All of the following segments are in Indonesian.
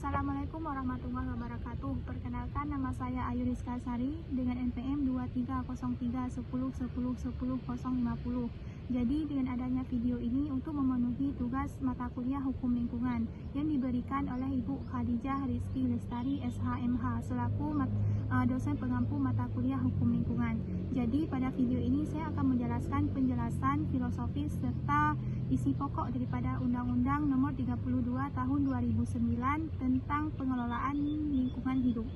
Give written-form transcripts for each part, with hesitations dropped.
Assalamualaikum warahmatullahi wabarakatuh. Perkenalkan, nama saya Ayu Rizka Sari dengan NPM 23031010101050. Jadi dengan adanya video ini untuk memenuhi tugas mata kuliah Hukum Lingkungan yang diberikan oleh Ibu Khadijah Rizky Lestari SHMH selaku dosen pengampu mata kuliah Hukum Lingkungan. Jadi pada video ini saya akan menjelaskan penjelasan filosofis serta isi pokok daripada Undang-Undang Nomor 32 Tahun 2009 tentang pengelolaan lingkungan hidup.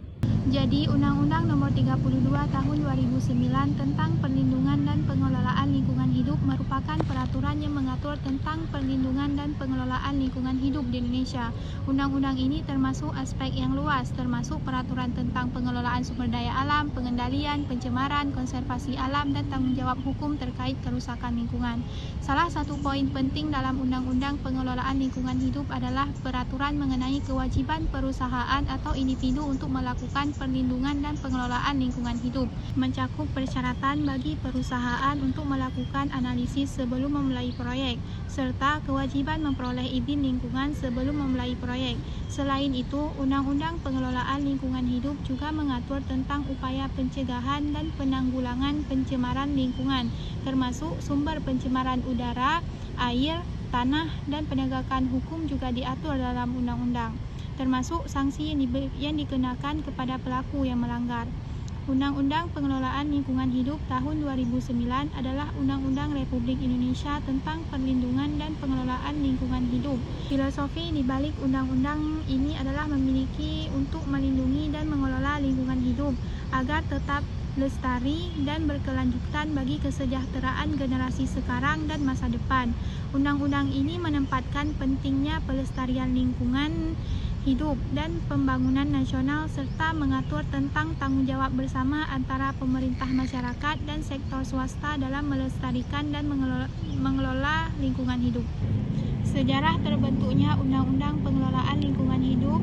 Jadi Undang-Undang Nomor 32 Tahun 2009 tentang perlindungan dan pengelolaan lingkungan hidup merupakan peraturan yang mengatur tentang perlindungan dan pengelolaan lingkungan hidup di Indonesia. Undang-undang ini termasuk aspek yang luas, termasuk peraturan tentang pengelolaan sumber daya alam, pengendalian, pencemaran, konservasi alam, dan tanggung jawab hukum terkait kerusakan lingkungan. Salah satu poin penting dalam Undang-Undang Pengelolaan Lingkungan Hidup adalah peraturan mengenai kewajiban perusahaan atau individu untuk melakukan perlindungan dan pengelolaan lingkungan hidup, mencakup persyaratan bagi perusahaan untuk melakukan analisis sebelum memulai proyek, serta kewajiban memperoleh izin lingkungan sebelum memulai proyek. Selain itu, Undang-Undang Pengelolaan Lingkungan Hidup juga mengatur tentang upaya pencegahan dan penanggulangan pencemaran lingkungan, termasuk sumber pencemaran udara, air, tanah, dan penegakan hukum juga diatur dalam undang-undang, termasuk sanksi yang dikenakan kepada pelaku yang melanggar. Undang-Undang Pengelolaan Lingkungan Hidup tahun 2009 adalah Undang-Undang Republik Indonesia tentang perlindungan dan pengelolaan lingkungan hidup. Filosofi di balik undang-undang ini adalah memiliki untuk melindungi dan mengelola lingkungan hidup agar tetap lestari dan berkelanjutan bagi kesejahteraan generasi sekarang dan masa depan. Undang-undang ini menempatkan pentingnya pelestarian lingkungan hidup dan pembangunan nasional serta mengatur tentang tanggung jawab bersama antara pemerintah, masyarakat, dan sektor swasta dalam melestarikan dan mengelola lingkungan hidup. Sejarah terbentuknya Undang-Undang Pengelolaan Lingkungan Hidup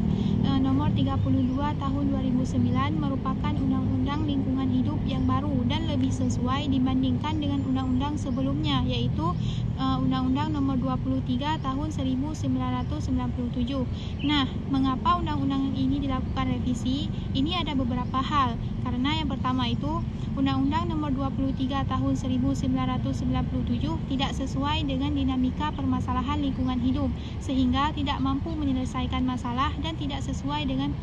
Nomor 32 Tahun 2009 merupakan Undang-Undang Lingkungan Hidup yang baru dan lebih sesuai dibandingkan dengan undang-undang sebelumnya, yaitu Undang-Undang Nomor 23 Tahun 1997. Nah, mengapa undang-undang ini dilakukan revisi? Ini ada beberapa hal. Karena yang pertama itu, Undang-Undang Nomor 23 Tahun 1997 tidak sesuai dengan dinamika permasalahan lingkungan hidup, sehingga tidak mampu menyelesaikan masalah dan tidak sesuai dengan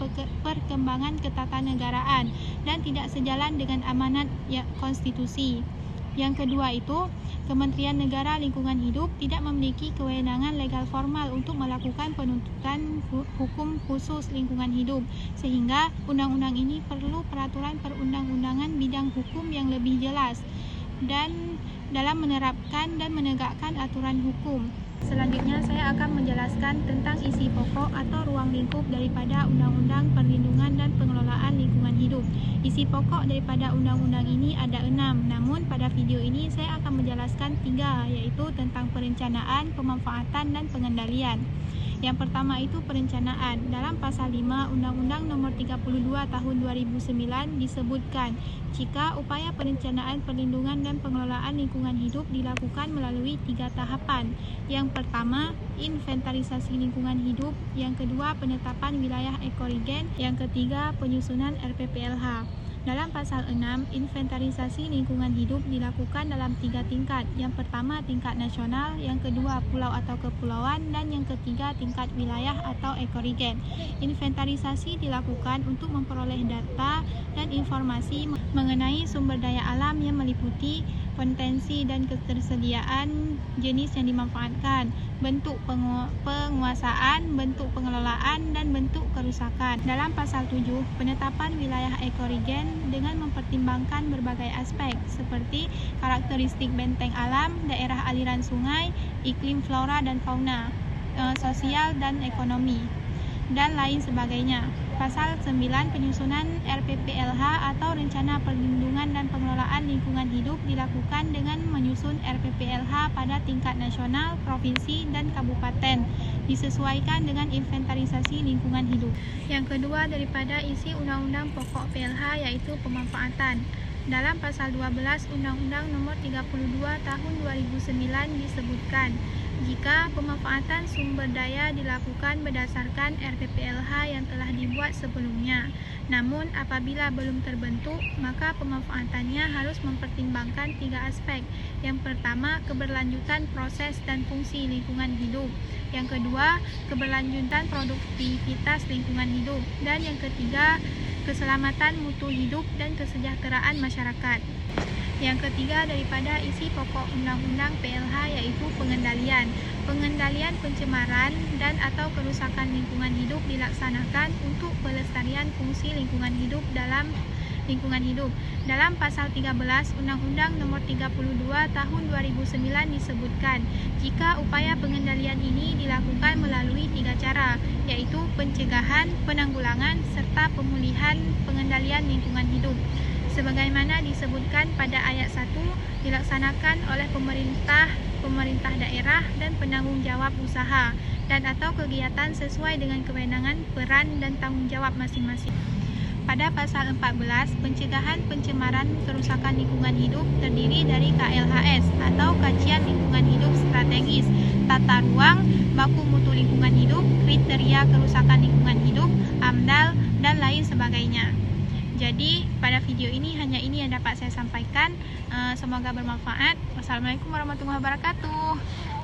perkembangan ketatanegaraan dan tidak sejalan dengan amanat konstitusi. Yang kedua itu, Kementerian Negara Lingkungan Hidup tidak memiliki kewenangan legal formal untuk melakukan penuntutan hukum khusus lingkungan hidup, sehingga undang-undang ini perlu peraturan perundang-undangan bidang hukum yang lebih jelas dan dalam menerapkan dan menegakkan aturan hukum. Selanjutnya saya akan menjelaskan tentang isi pokok atau ruang lingkup daripada Undang-Undang Perlindungan dan Pengelolaan Lingkungan Hidup. Isi pokok daripada undang-undang ini ada 6, namun pada video ini saya akan menjelaskan 3, yaitu tentang perencanaan, pemanfaatan, dan pengendalian. Yang pertama itu perencanaan. Dalam pasal 5 Undang-Undang Nomor 32 Tahun 2009 disebutkan, jika upaya perencanaan perlindungan dan pengelolaan lingkungan hidup dilakukan melalui 3 tahapan. Yang pertama, inventarisasi lingkungan hidup. Yang kedua, penetapan wilayah ekorigen. Yang ketiga, penyusunan RPPLH. Dalam pasal 6, inventarisasi lingkungan hidup dilakukan dalam 3 tingkat. Yang pertama, tingkat nasional, yang kedua, pulau atau kepulauan, dan yang ketiga, tingkat wilayah atau ekorigen. Inventarisasi dilakukan untuk memperoleh data dan informasi mengenai sumber daya alam yang meliputi potensi dan ketersediaan jenis yang dimanfaatkan, bentuk penguasaan, bentuk pengelolaan, dan bentuk kerusakan. Dalam pasal 7, penetapan wilayah ekorigen dengan mempertimbangkan berbagai aspek seperti karakteristik benteng alam, daerah aliran sungai, iklim flora dan fauna, sosial dan ekonomi, dan lain sebagainya. Pasal 9, penyusunan RPPLH atau Rencana Perlindungan dan Pengelolaan Lingkungan Hidup dilakukan dengan menyusun RPPLH pada tingkat nasional, provinsi, dan kabupaten, disesuaikan dengan inventarisasi lingkungan hidup. Yang kedua daripada isi Undang-Undang Pokok PLH yaitu pemanfaatan. Dalam pasal 12 Undang-Undang Nomor 32 Tahun 2009 disebutkan, jika pemanfaatan sumber daya dilakukan berdasarkan RPPLH yang dibuat sebelumnya. Namun, apabila belum terbentuk, maka pemanfaatannya harus mempertimbangkan 3 aspek. Yang pertama, keberlanjutan proses dan fungsi lingkungan hidup. Yang kedua, keberlanjutan produktivitas lingkungan hidup. Dan yang ketiga, keselamatan mutu hidup dan kesejahteraan masyarakat. Yang ketiga daripada isi pokok Undang-Undang PLH yaitu pengendalian. Pengendalian pencemaran dan atau kerusakan lingkungan hidup dilaksanakan untuk pelestarian fungsi lingkungan hidup dalam lingkungan hidup. Dalam pasal 13 Undang-Undang Nomor 32 Tahun 2009 disebutkan, jika upaya pengendalian ini dilakukan melalui 3 cara, yaitu pencegahan, penanggulangan, serta pemulihan pengendalian lingkungan hidup. Sebagaimana disebutkan pada ayat 1, dilaksanakan oleh pemerintah daerah dan penanggung jawab usaha dan atau kegiatan sesuai dengan kewenangan, peran, dan tanggung jawab masing-masing. Pada pasal 14, pencegahan pencemaran kerusakan lingkungan hidup terdiri dari KLHS atau Kajian Lingkungan Hidup Strategis, tata ruang, baku mutu lingkungan hidup, kriteria kerusakan lingkungan hidup, AMDAL, dan lain sebagainya. Jadi pada video ini hanya ini yang dapat saya sampaikan. Semoga bermanfaat. Wassalamualaikum warahmatullahi wabarakatuh.